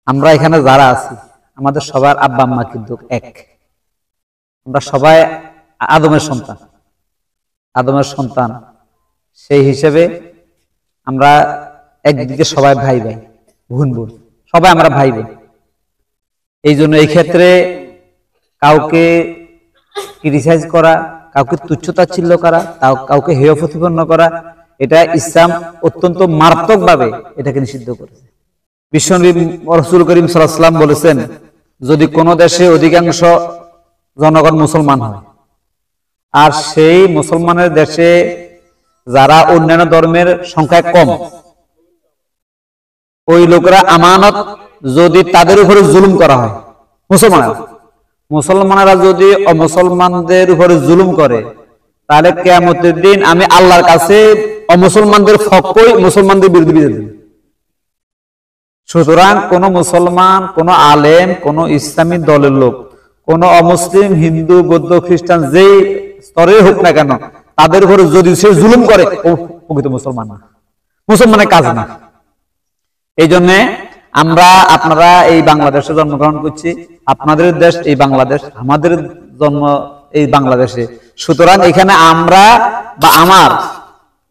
আমরা এখানে যারা আছি আমাদের সবার আব্বা আম্মা কিন্তু এক। আমরা সবাই আদমের সন্তান। সেই হিসেবে আমরা একদিকে সবাই ভাই ভাই, বোন বোন, সবাই আমরা ভাই বোন। এই জন্য এই ক্ষেত্রে কাউকে ক্রিটিসাইজ করা, কাউকে তুচ্ছতাচ্ছিল্য করা, কাউকে হেয় প্রতিপন্ন করা, এটা ইসলাম অত্যন্ত মারাত্মকভাবে এটাকে নিষিদ্ধ করেছে। বিশ্বনবী রাসূল করিম সাল্লাল্লাহু আলাইহি ওয়াসাল্লাম বলেছেন, যদি কোনো দেশে অধিকাংশ জনগণ মুসলমান হয় আর সেই মুসলমানের দেশে যারা অন্যান্য ধর্মের সংখ্যা কম, ওই লোকেরা আমানত যদি তাদের উপরে জুলুম করা হয়, মুসলমানেরা যদি অমুসলমানদের উপরে জুলুম করে, তাহলে কিয়ামতের দিন আমি আল্লাহর কাছে অমুসলমানদের পক্ষই মুসলমানদের বিরুদ্ধে বিজয় দেব। সুতরাং কোন মুসলমান, কোন আলেম, কোন ইসলামী দলের লোক, কোন অমুসলিম, হিন্দু, বৌদ্ধ, খ্রিস্টান যেই স্তরের হোক না কেন, তাদের উপরে যদি সে জুলুম করে, ও প্রকৃত মুসলমান না, মুসলমানের কাজ না। এই জন্য আপনারা এই বাংলাদেশে জন্মগ্রহণ করছি, আপনাদের দেশ এই বাংলাদেশ, আমাদের জন্ম এই বাংলাদেশে। সুতরাং এখানে আমরা বা আমার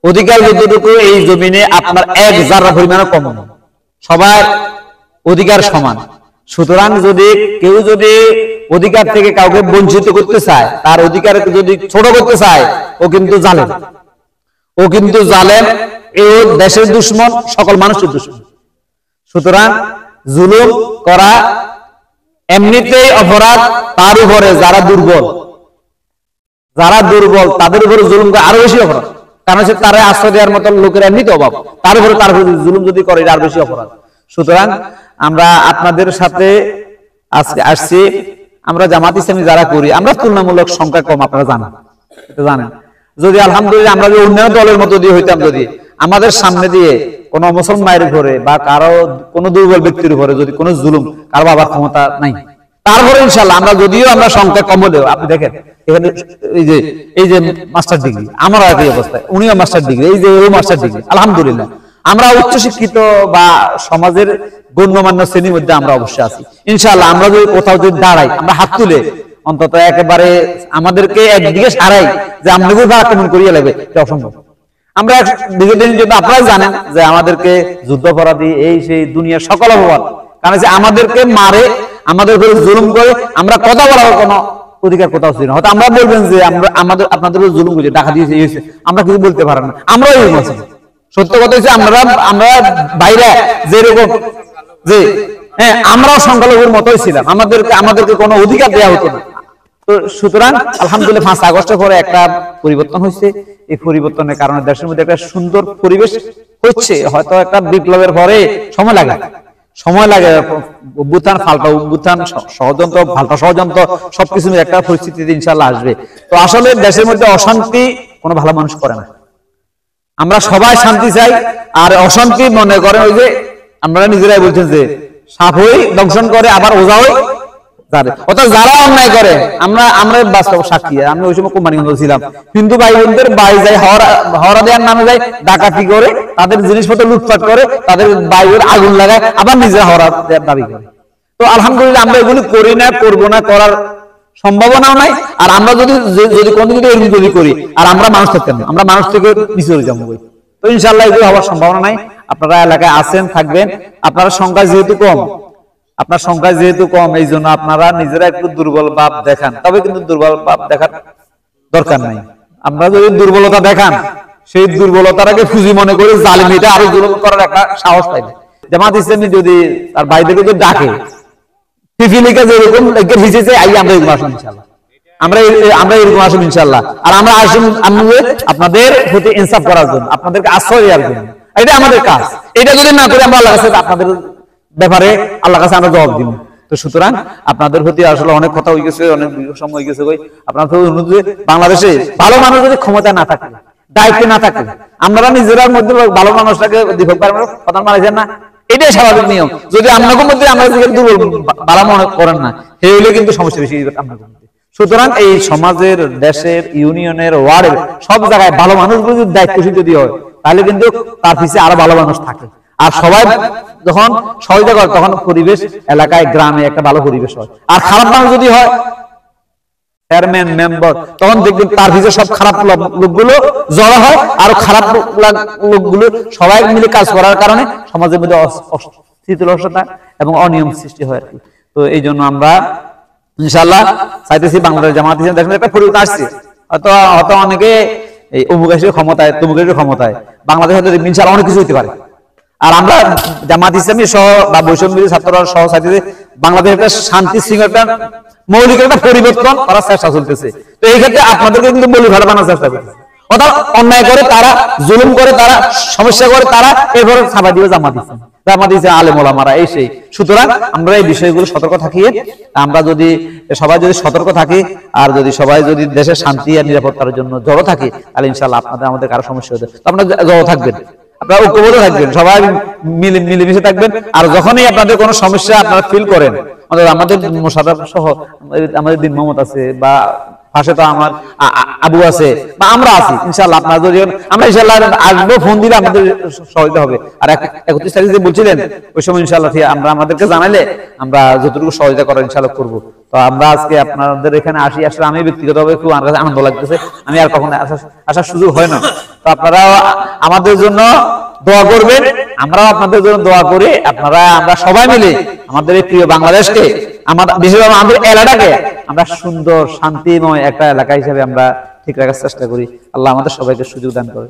অধিকার যতটুকু এই জমিনে আপনার এক জাররা পরিমাণও কম নয়, সবার অধিকার সমান। সুতরাং কেউ যদি অধিকার থেকে কাউকে বঞ্চিত করতে চায়, তার অধিকার যদি ছোট করতে চায়, ও কিন্তু জালেম, এ দেশের দুশ্মন, সকল মানুষের দুশ্মন। সুতরাং জুলুম করা এমনিতেই অপরাধ, তার উপরে যারা দুর্বল তাদের উপরে জুলুম করা আরো বেশি অপরাধ। কারণ হচ্ছে তারা আশ্রয় দেওয়ার মতো লোকের এমনিতে অভাব, তার উপরে জুলুম যদি করে, এটা আর বেশি অপরাধ। সুতরাং আমরা আপনাদের সাথে আজকে আসছি, আমরা জামাত ইসলামী যারা করি, আমরা তুলনামূলক সংখ্যা কম, আপনারা জানেন। যদি আলহামদুলিল্লাহ আমরা যদি অন্যান্য দলের মতো দিয়ে হইতাম, যদি আমাদের সামনে দিয়ে কোন মুসলমানের উপরে বা কারো কোন দুর্বল ব্যক্তির উপরে যদি কোনো জুলুম, কারো বাবার ক্ষমতা নাই, তারপরে ইনশাআল্লাহ আমরা সংখ্যা কম হলেও, আপনি দেখেন এখানে এই যে মাস্টার ডিগ্রি, আমার একই অবস্থায়, উনিও মাস্টার ডিগ্রি, এই যে ও মাস্টার ডিগ্রি, আলহামদুলিল্লাহ আমরা উচ্চশিক্ষিত বা সমাজের গণ্যমান্য শ্রেণীর মধ্যে আমরা অবশ্যই আছি। ইনশাআল্লাহ আমরা যদি কোথাও যদি দাঁড়াই, আমরা হাত তুলে অন্তত একেবারে আমাদেরকে একদিকে সারাই যে আমাদেরকে আক্রমণ করিয়ে লাগবে, এটা অসম্ভব। আমরা দীর্ঘদিন যদি আপনারা জানেন যে আমাদেরকে যুদ্ধাপরাধী, এই সেই দুনিয়ার সকল অপরাধ, কারণ আমাদেরকে মারে, আমাদের উপরে জুলুম করে, আমরা কথা বলার কোনো অধিকার কোথাও ছিল না। হয়তো আমরা বলবেন যে আপনাদের জুলুম করেছে, টাকা দিয়েছে, আমরা কিছু বলতে পারেন না, আমরাও এরকম আছি। সত্য কথা হচ্ছে আমরা বাইরে যেরকম যে আমরাও সংখ্যালঘুর মতোই ছিলাম, আমাদেরকে কোনো অধিকার দেওয়া হতো না। তো সুতরাং আলহামদুলিল্লাহ 5 আগস্টের পরে একটা পরিবর্তন হয়েছে। এই পরিবর্তনের কারণে দেশের মধ্যে একটা সুন্দর পরিবেশ হচ্ছে। হয়তো একটা বিপ্লবের পরে সময় লাগে, অভ্যুত্থান, পাল্টা অভ্যুত্থান, ষড়যন্ত্র, পাল্টা ষড়যন্ত্র, সবকিছু একটা পরিস্থিতি ইনশাআল্লাহ আসবে। তো আসলে দেশের মধ্যে অশান্তি কোনো ভালো মানুষ করে না। আমরা সবাই শান্তি চাই, আর অশান্তি মনে করেন ওই যে আমরা নিজেরাই বলছেন যে সাপ হই দংশন করে, আবার ওজা হই যারা, অর্থাৎ যারা অন্যায় করে, আমরা বাস্তব সাক্ষী। আমি ওই সময় কোম্পানিগঞ্জ ছিলাম, হিন্দু ভাই বোনদের বাড়ি যায়, হওয়ারা দেওয়ার নামে যায়, ডাকাতি করে, তাদের জিনিসপত্র লুটপাট করে, তাদের বাড়ির আগুন লাগায়, আবার নিজেরা হওয়ারা দাবি করে। তো আলহামদুলিল্লাহ আমরা এগুলি করি না, করবো না, করার সম্ভাবনাও নাই। আর আমরা যদি কোনদিন এরকম যদি করি, আর আমরা মানুষ থাকতাম, আমরা মানুষ থেকে পিছিয়ে চলে যাবো। তো ইনশাআল্লাহ এগুলো হওয়ার সম্ভাবনা নাই। আপনারা এলাকায় আছেন, থাকবেন। আপনার সংখ্যা যেহেতু কম, এই জন্য আপনারা নিজেরা একটু দুর্বল ভাব দেখান, তবে কিন্তু দুর্বল ভাব দেখার দরকার নাই। আমরা যদি দুর্বলতা দেখান, সেই দুর্বলতাটাকে পুঁজি মনে করে জালিমিটা আরো দুর্বল করার একটা সাহস পাইবে। জামাত ইসলামী যদি তার বাইরে যদি ডাকে, টিফিলিকা যেরকম হিসেছে, আমরা এরকম আসুন ইনশাআল্লাহ, আমরা এরকম আসুন ইনশাআল্লাহ। আর আমরা আসুন আপনাদের প্রতি ইনসাফ করার জন্য, আপনাদেরকে আশ্রয় দেওয়ার জন্য। এটা আমাদের কাজ। এটা যদি না করি, আমরা আল্লাহর কাছে আপনাদের ব্যাপারে আল্লাহর কাছে আমরা জবাব দিব। তো সুতরাং আপনাদের প্রতি আসলে অনেক কথা হয়ে গেছে, অনেক সময় হয়ে গেছে। আপনার বাংলাদেশে ভালো মানুষ যদি ক্ষমতা না থাকে, দায়িত্ব না থাকে, আমরা নিজেরার মধ্যে ভালো মানুষটাকে কথা মানেছেন না, এটাই স্বাভাবিক নিয়ম। যদি আপনাদের মধ্যে আমরা দুর্বল ভালো মনে করেন না, সেই হলে কিন্তু সমস্যা বেশি আপনাদের মধ্যে। সুতরাং এই সমাজের, দেশের, ইউনিয়নের, ওয়ার্ডের সব জায়গায় ভালো মানুষগুলো যদি দায়িত্বশীল যদি হয়, তাহলে কিন্তু তার পিছিয়ে আরো ভালো মানুষ থাকে। আর সবাই যখন সহযোগিতা করে তখন পরিবেশ এলাকায় গ্রামে একটা ভালো পরিবেশ হয়। আর খারাপ মানুষ যদি হয়, চেয়ারম্যান মেম্বার, তখন দেখবেন তার ভিতরে সব খারাপ লোকগুলো জড়ো হয়, আর খারাপ লোকগুলো সবাই মিলে কাজ করার কারণে সমাজের মধ্যে স্থিতিশীলতা এবং অনিয়ম সৃষ্টি হয় আর কি। তো এই জন্য আমরা ইনশাআল্লাহ চাইতেছি বাংলাদেশ জামাত ইসলামী দেখেন একটা পরিবর্তন আসছে। হয়তো অনেকে এই অমুক এসে ক্ষমতায় তমুক এসে ক্ষমতায়, বাংলাদেশে ইনশাআল্লাহ অনেক কিছু হতে পারে। আর আমরা জামাত ইসলামী সহ বা বৈষম্য ছাত্ররা সহ চাইতেছি বাংলাদেশের একটা শান্তি শৃঙ্খলা মৌলিক একটা পরিবর্তন করার চেষ্টা চলতেছে। তো এই ক্ষেত্রে আপনাদেরকে কিন্তু মৌলিক ভালো বানানোর চেষ্টা করতেছে। অর্থাৎ অন্যায় করে তারা, জুলুম করে তারা, সমস্যা করে তারা, এরপরে ছাপা দিবে জামাত ইসলাম আলেম ওলামারা এই সেই। সুতরাং আমরা এই বিষয়গুলো সতর্ক থাকিয়ে আমরা যদি সবাই যদি সতর্ক থাকি, আর যদি সবাই যদি দেশের শান্তি আর নিরাপত্তার জন্য জড়ো থাকি, তাহলে ইনশাআল্লাহ আমাদের কারো সমস্যা হতে, আপনারা জড়ো থাকবেন, আপনারা ঐক্যবদ্ধ থাকবেন, সবাই মিলেমিশে থাকবেন। আর যখনই আপনাদের কোনো সমস্যা আপনারা ফিল করেন, আমাদের মোশাররফ সহ আমাদের দিন মোহাম্মদ আছে, বা পাশে তো আমার আবু আছে, বা আমরা আছি, ইনশাআল্লাহ আপনারা যদি আমরা ইনশাআল্লাহ আসবো, ফোন দিলে আমাদের সহায়তা হবে। আর 31 তারিখ যে বলছিলেন ওই সময় ইনশাআল্লাহ আমরা আমাদেরকে জানাইলে আমরা যতটুকু সহায়তা করার ইনশাআল্লাহ করবো। তো আমরা আজকে আপনাদের এখানে আসলে আমি ব্যক্তিগতভাবে খুব আনন্দ লাগতেছে, আমি আর কখনো আসার সুযোগ হয় না। তো আপনারা আমাদের জন্য দোয়া করবেন, আমরাও আপনাদের জন্য দোয়া করি। আমরা সবাই মিলে আমাদের এই প্রিয় বাংলাদেশকে, বিশেষভাবে আমাদের এলাকাটাকে আমরা সুন্দর শান্তিময় একটা এলাকা হিসেবে আমরা ঠিক রাখার চেষ্টা করি। আল্লাহ আমাদের সবাইকে সুযোগ দান করে।